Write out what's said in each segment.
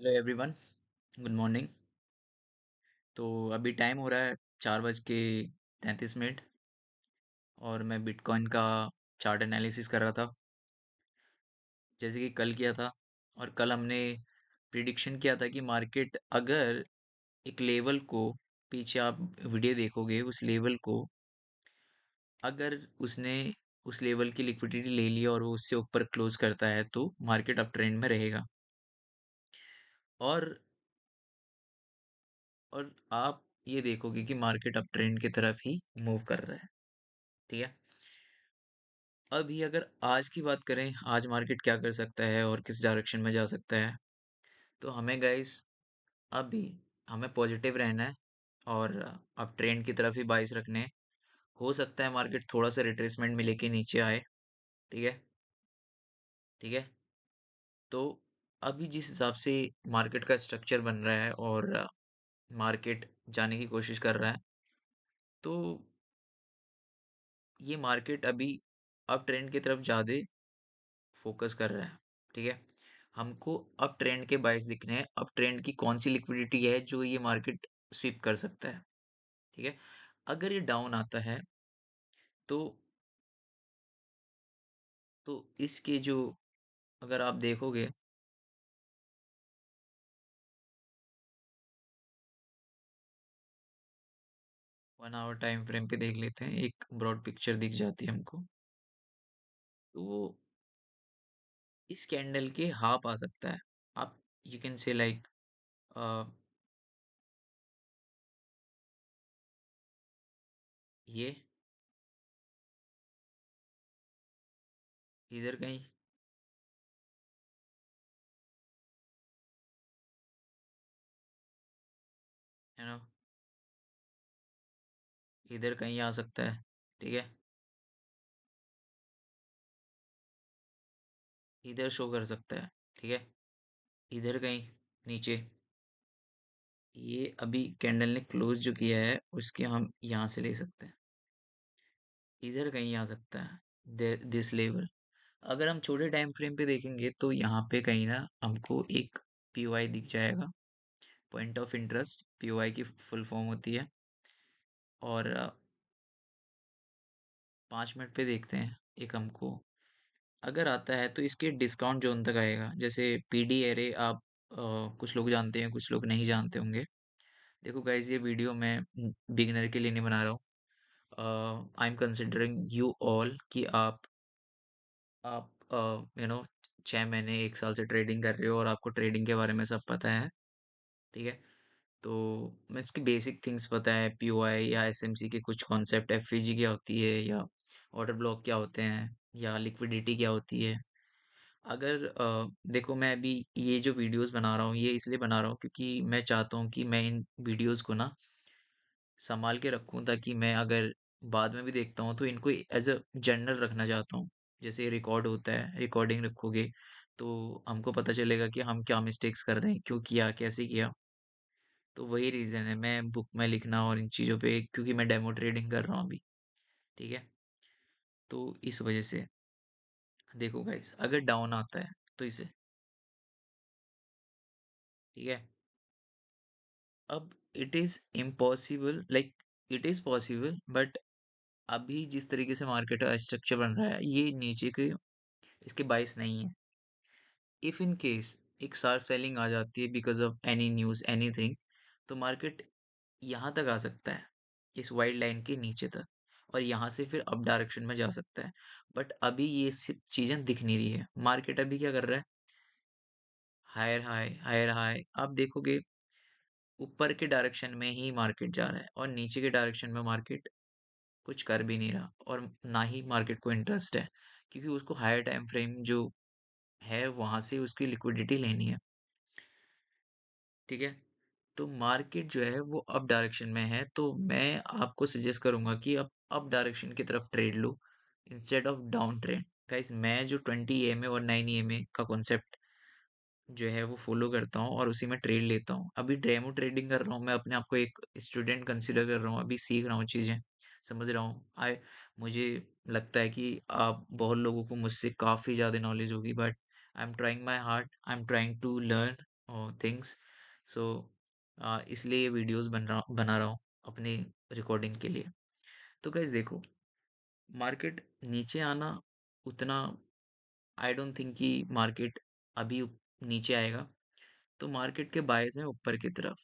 Hello everyone. Good morning. तो अभी time हो रहा है 4:33 और मैं बिटकॉइन का चार्ट एनालिसिस कर रहा था जैसे कि कल किया था। और कल हमने प्रिडिक्शन किया था कि मार्केट अगर एक लेवल को, पीछे आप वीडियो देखोगे उस लेवल को, अगर उसने उस लेवल की लिक्विडिटी ले लिया और वो उससे ऊपर क्लोज करता है तो मार्केट अप ट्रेंड में रहेगा। और और आप ये देखोगे कि मार्केट अप ट्रेंड की तरफ ही मूव कर रहा है। ठीक है। अभी अगर आज की बात करें, आज मार्केट क्या कर सकता है और किस डायरेक्शन में जा सकता है, तो हमें गाइस अभी हमें पॉजिटिव रहना है और अब ट्रेंड की तरफ ही बाइस रखने हैं। हो सकता है मार्केट थोड़ा सा रिट्रेसमेंट में लेके नीचे आए। ठीक है। ठीक है। तो अभी जिस हिसाब से मार्केट का स्ट्रक्चर बन रहा है और मार्केट जाने की कोशिश कर रहा है, तो ये मार्केट अभी अब ट्रेंड की तरफ ज़्यादा फोकस कर रहा है। ठीक है। हमको अब ट्रेंड के बायस दिखने हैं, अब ट्रेंड की कौन सी लिक्विडिटी है जो ये मार्केट स्वीप कर सकता है। ठीक है। अगर ये डाउन आता है तो इसके जो, अगर आप देखोगे 1 आवर टाइम फ्रेम पे देख लेते हैं, एक ब्रॉड पिक्चर दिख जाती है हमको। तो वो इस कैंडल के हाफ आ सकता है। आप यू कैन से लाइक ये इधर कहीं, है ना, इधर कहीं आ सकता है। ठीक है। इधर शो कर सकता है। ठीक है। इधर कहीं नीचे, ये अभी कैंडल ने क्लोज जो किया है उसके हम यहाँ से ले सकते हैं। इधर कहीं आ सकता है दिस लेवल। अगर हम छोटे टाइम फ्रेम पे देखेंगे तो यहाँ पे कहीं ना हमको एक पीओआई दिख जाएगा, पॉइंट ऑफ इंटरेस्ट। पीओआई की फुल फॉर्म होती है। और 5 मिनट पे देखते हैं, एक हमको अगर आता है तो इसके डिस्काउंट जोन तक आएगा। जैसे पीडी एरे आप कुछ लोग जानते हैं, कुछ लोग नहीं जानते होंगे। देखो गाइज, ये वीडियो मैं बिगिनर के लिए नहीं बना रहा हूँ। I am considering you all कि आप 6 महीने 1 साल से ट्रेडिंग कर रहे हो और आपको ट्रेडिंग के बारे में सब पता है। ठीक है। तो मैं इसकी बेसिक थिंग्स पता है, पीओआई या एसएमसी के कुछ कॉन्सेप्ट, एफवीजी क्या होती है, या ऑर्डर ब्लॉक क्या होते हैं, या लिक्विडिटी क्या होती है। अगर देखो, मैं अभी ये जो वीडियोस बना रहा हूँ ये इसलिए बना रहा हूँ क्योंकि मैं चाहता हूँ कि मैं इन वीडियोस को ना संभाल के रखूँ, ताकि मैं अगर बाद में भी देखता हूँ तो इनको एज अ जर्नल रखना चाहता हूँ। जैसे रिकॉर्ड होता है, रिकॉर्डिंग रखोगे तो हमको पता चलेगा कि हम क्या मिस्टेक्स कर रहे हैं, क्यों किया, कैसे किया। तो वही रीज़न है मैं बुक में लिखना और इन चीज़ों पे, क्योंकि मैं डेमो ट्रेडिंग कर रहा हूँ अभी। ठीक है। तो इस वजह से देखो गाइस, अगर डाउन आता है तो इसे, ठीक है, अब it is impossible, like it is possible, but अभी जिस तरीके से मार्केट का स्ट्रक्चर बन रहा है ये नीचे के इसके बाइस नहीं है। इफ इन केस एक शार्प सेलिंग आ जाती है because of any news anything, तो मार्केट यहाँ तक आ सकता है, इस वाइड लाइन के नीचे तक, और यहाँ से फिर अप डायरेक्शन में जा सकता है। बट अभी ये सब चीजें दिख नहीं रही है। मार्केट अभी क्या कर रहा है, हायर हाई हायर हाई। आप देखोगे ऊपर के डायरेक्शन में ही मार्केट जा रहा है और नीचे के डायरेक्शन में मार्केट कुछ कर भी नहीं रहा, और ना ही मार्केट को इंटरेस्ट है, क्योंकि उसको हायर टाइम फ्रेम जो है वहां से उसकी लिक्विडिटी लेनी है। ठीक है। तो मार्केट जो है वो अप डायरेक्शन में है, तो मैं आपको सजेस्ट करूंगा कि आप अप डायरेक्शन की तरफ trade low instead of down trend. Guys, मैं जो 20 EMA और 9 EMA का कॉन्सेप्ट जो है वो फॉलो करता हूँ और उसी में ट्रेड लेता हूँ। अभी डेमो ट्रेडिंग कर रहा हूँ, मैं अपने आप को एक स्टूडेंट कंसिडर कर रहा हूँ, अभी सीख रहा हूँ चीज़ें, समझ रहा हूँ। आई मुझे लगता है कि आप बहुत लोगों को मुझसे काफ़ी ज़्यादा नॉलेज होगी, but I am trying my heart, I am trying to learn things. So इसलिए ये वीडियोस बना रहा हूँ अपने रिकॉर्डिंग के लिए। तो गाइस देखो, मार्केट नीचे आना उतना, आई डोंट थिंक कि मार्केट अभी नीचे आएगा। तो मार्केट के बायस हैं ऊपर की तरफ।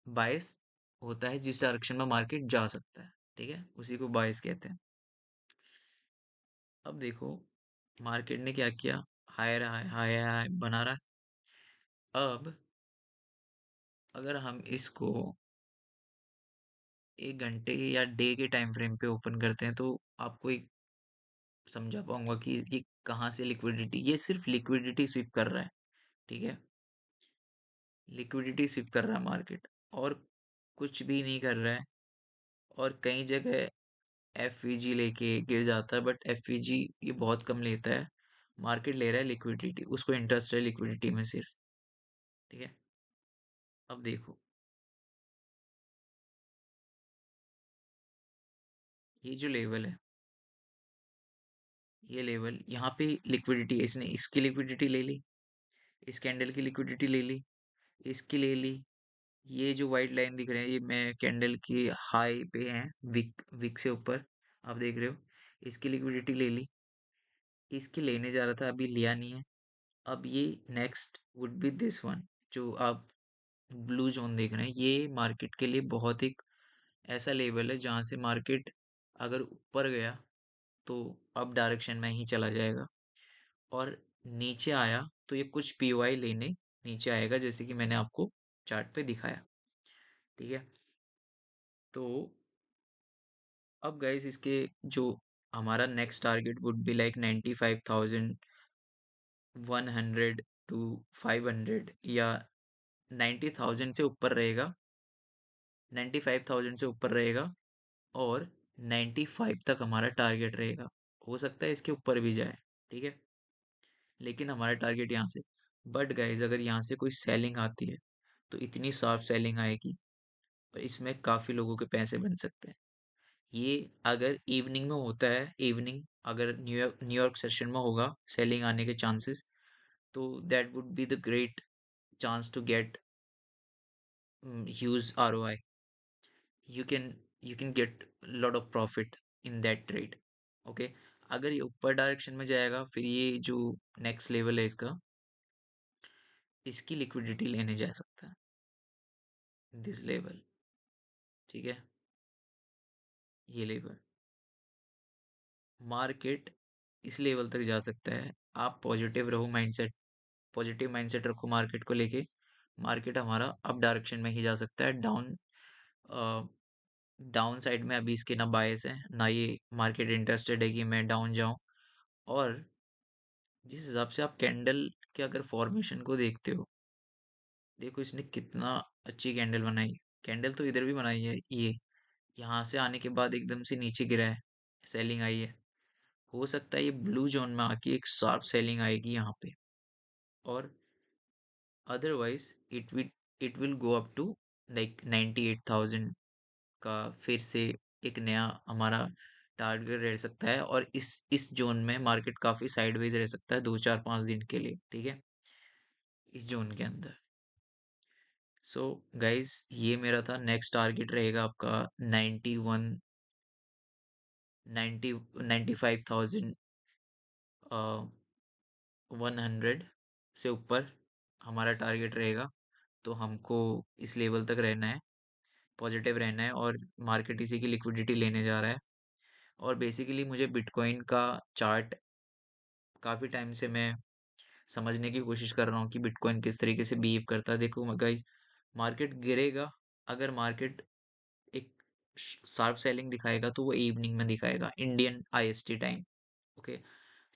बायस होता है जिस डायरेक्शन में मार्केट जा सकता है, ठीक है, उसी को बायस कहते हैं। अब देखो, मार्केट ने क्या किया, हायर हाई हाई हाई बना रहा है। अब अगर हम इसको 1 घंटे या डे के टाइम फ्रेम पे ओपन करते हैं तो आपको एक समझा पाऊंगा कि ये कहाँ से लिक्विडिटी, ये सिर्फ लिक्विडिटी स्वीप कर रहा है, ठीक है, लिक्विडिटी स्वीप कर रहा है मार्केट, और कुछ भी नहीं कर रहा है। और कई जगह एफवीजी लेके गिर जाता है, बट एफवीजी ये बहुत कम लेता है। मार्केट ले रहा है लिक्विडिटी, उसको इंटरेस्ट है लिक्विडिटी में सिर्फ, ठीक है। अब देखो, ये जो लेवल है, ये लेवल यहाँ पे लिक्विडिटी है, इसने इसकी लिक्विडिटी ले ली, इस कैंडल की लिक्विडिटी ले ली, इसकी ले ली। ये जो वाइट लाइन दिख रहे हैं, ये मैं कैंडल की हाई पे हैं, विक विक से ऊपर, आप देख रहे हो, इसकी लिक्विडिटी ले ली। इसकी लेने जा रहा था, अभी लिया नहीं है। अब ये next would be this one, जो आप ब्लू जोन देख रहे हैं, ये मार्केट के लिए बहुत एक ऐसा लेवल है जहां से मार्केट अगर ऊपर गया तो अप डायरेक्शन में ही चला जाएगा, और नीचे आया तो ये कुछ पीओआई लेने नीचे आएगा, जैसे कि मैंने आपको चार्ट पे दिखाया, ठीक है। तो अब गाइस, इसके जो हमारा next target would be like 95,100 to 500, या 90,000 से ऊपर रहेगा, 95,000 से ऊपर रहेगा, और 95 तक हमारा टारगेट रहेगा। हो सकता है इसके ऊपर भी जाए, ठीक है, लेकिन हमारा टारगेट यहाँ से। बट गाइज, अगर यहाँ से कोई सेलिंग आती है तो इतनी शार्प सेलिंग आएगी और इसमें काफी लोगों के पैसे बन सकते हैं। ये अगर इवनिंग में होता है, इवनिंग अगर न्यूयॉर्क न्यूयॉर्क सेशन में होगा सेलिंग आने के चांसेस, तो that would be the great chance to get huge ROI. you can you can get a lot of profit in that trade, okay. अगर ये ऊपर डायरेक्शन में जाएगा, फिर ये जो नेक्स्ट लेवल है इसका, इसकी लिक्विडिटी लेने जा सकता है, दिस लेवल, ठीक है, ये लेवल। मार्केट इस लेवल तक जा सकता है। आप पॉजिटिव रहो, माइंडसेट, पॉजिटिव माइंडसेट रखो मार्केट को लेके। मार्केट हमारा अप डायरेक्शन में ही जा सकता है, डाउन डाउन साइड में अभी इसके ना बायस है, ना ये मार्केट इंटरेस्टेड है कि मैं डाउन जाऊं। और जिस हिसाब से आप कैंडल के अगर फॉर्मेशन को देखते हो, देखो इसने कितना अच्छी कैंडल बनाई। कैंडल तो इधर भी बनाई है, ये यहाँ से आने के बाद एकदम से नीचे गिरा है, सेलिंग आई है। हो सकता है ये ब्लू जोन में आके एक शार्प सेलिंग आएगी यहाँ पे, और otherwise it will go up to like 98,000 का फिर से एक नया हमारा टारगेट रह सकता है। और इस जोन में मार्केट काफी साइडवेज रह सकता है 2 4 5 दिन के लिए, ठीक है, इस जोन के अंदर। सो गाइज, ये मेरा था, नेक्स्ट टारगेट रहेगा आपका 95,100 से ऊपर हमारा टारगेट रहेगा। तो हमको इस लेवल तक रहना है, पॉजिटिव रहना है, और मार्केट इसी की लिक्विडिटी लेने जा रहा है। और बेसिकली मुझे बिटकॉइन का चार्ट काफी टाइम से मैं समझने की कोशिश कर रहा हूँ कि बिटकॉइन किस तरीके से बिहेव करता है। देखो गाइस, मार्केट गिरेगा, अगर मार्केट एक शार्प सेलिंग दिखाएगा तो वो इवनिंग में दिखाएगा, इंडियन आईएसटी टाइम, ओके।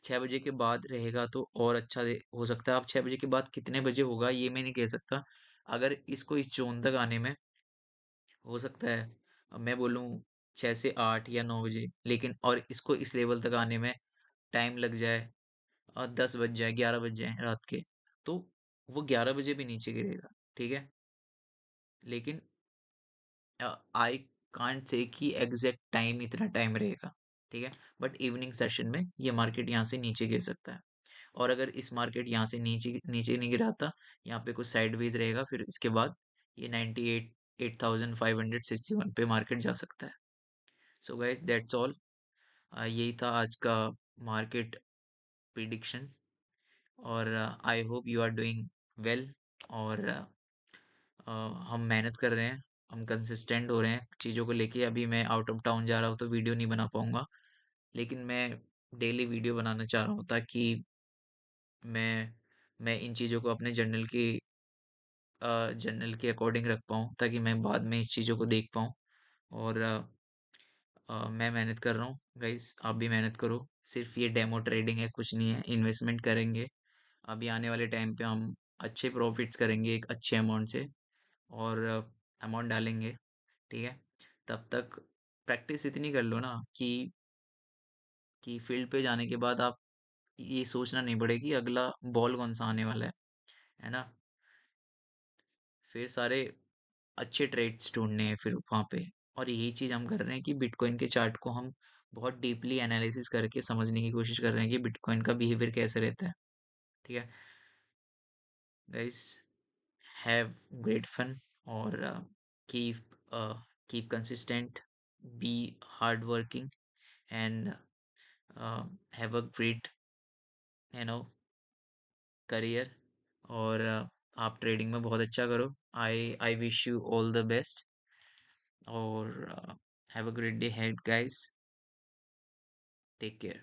6 बजे के बाद रहेगा तो और अच्छा हो सकता है। अब 6 बजे के बाद कितने बजे होगा ये मैं नहीं कह सकता। अगर इसको इस जोन तक आने में हो सकता है, अब मैं बोलूँ 6 से 8 या 9 बजे, लेकिन और इसको इस लेवल तक आने में टाइम लग जाए, 10 बज जाए, 11 बज जाए रात के, तो वो 11 बजे भी नीचे गिरेगा, ठीक है। लेकिन आई कांट से कि एग्जैक्ट टाइम इतना टाइम रहेगा, ठीक है, बट इवनिंग सेशन में ये मार्केट यहाँ से नीचे गिर सकता है। और अगर इस मार्केट यहाँ से नीचे नीचे नहीं गिराता, यहाँ पे कुछ साइडवेज रहेगा, फिर इसके बाद ये 98 8561 पे मार्केट जा सकता है। So guys that's all. यही था आज का मार्केट प्रिडिक्शन। और I hope you are doing well. और हम मेहनत कर रहे हैं, हम कंसिस्टेंट हो रहे हैं चीज़ों को लेके। अभी मैं आउट ऑफ टाउन जा रहा हूँ तो वीडियो नहीं बना पाऊंगा, लेकिन मैं डेली वीडियो बनाना चाह रहा हूँ ताकि मैं इन चीज़ों को अपने जर्नल के अकॉर्डिंग रख पाऊँ, ताकि मैं बाद में इस चीज़ों को देख पाऊँ। और मैं मेहनत कर रहा हूँ गाइस, आप भी मेहनत करो। सिर्फ ये डेमो ट्रेडिंग है, कुछ नहीं है। इन्वेस्टमेंट करेंगे, अभी आने वाले टाइम पे हम अच्छे प्रॉफिट्स करेंगे एक अच्छे अमाउंट से, और अमाउंट डालेंगे। ठीक है, तब तक प्रैक्टिस इतनी कर लो ना कि फील्ड पे जाने के बाद आप ये सोचना नहीं पड़े कि अगला बॉल कौन सा आने वाला है ना। फिर सारे अच्छे ट्रेड्स ढूंढने हैं फिर वहाँ पे। और यही चीज़ हम कर रहे हैं कि बिटकॉइन के चार्ट को हम बहुत डीपली एनालिसिस करके समझने की कोशिश कर रहे हैं कि बिटकॉइन का बिहेवियर कैसे रहता है। ठीक है गाइस, हैव ग्रेट फन, और keep keep consistent, be hard working, and have a great you know career. और आप ट्रेडिंग में बहुत अच्छा करो। I wish you all the best, और have a great day ahead guys, take care.